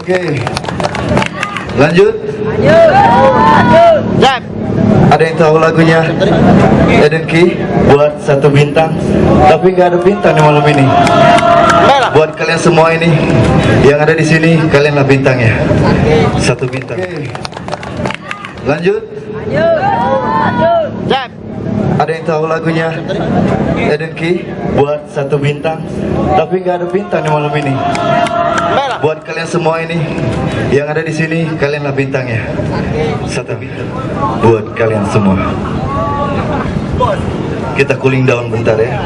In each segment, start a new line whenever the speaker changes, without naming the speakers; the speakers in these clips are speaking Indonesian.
Oke, lanjut.
Jack.
Ada yang tahu lagunya Eden Key buat satu bintang, tapi nggak ada bintang di malam ini. Buat kalian semua ini yang ada di sini, kalianlah bintangnya. Satu bintang. Oke. Lanjut.
Jack.
Ada yang tahu lagunya Eden Key buat satu bintang, tapi nggak ada bintang di malam ini. Buat kalian semua ini yang ada di sini, kalianlah bintangnya. Satu bintang buat kalian semua. Kita cooling down bentar ya.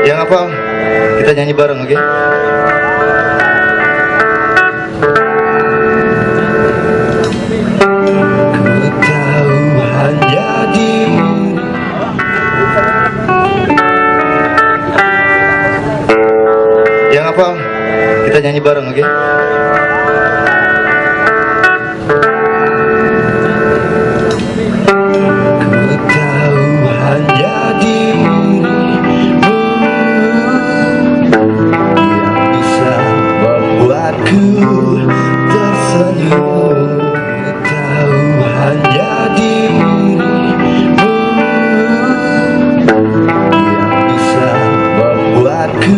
Yang apa? Kita nyanyi bareng, oke? Yang apa? Kita nyanyi bareng, oke? Ku tahu hanya dirimu yang bisa membuatku tersenyum. Ku tahu hanya dirimu yang bisa membuatku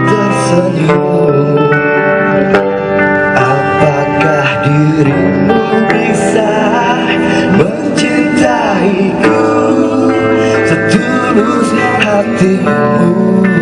tersenyum. Apakah dirimu bisa mencintaiku setulus hatimu?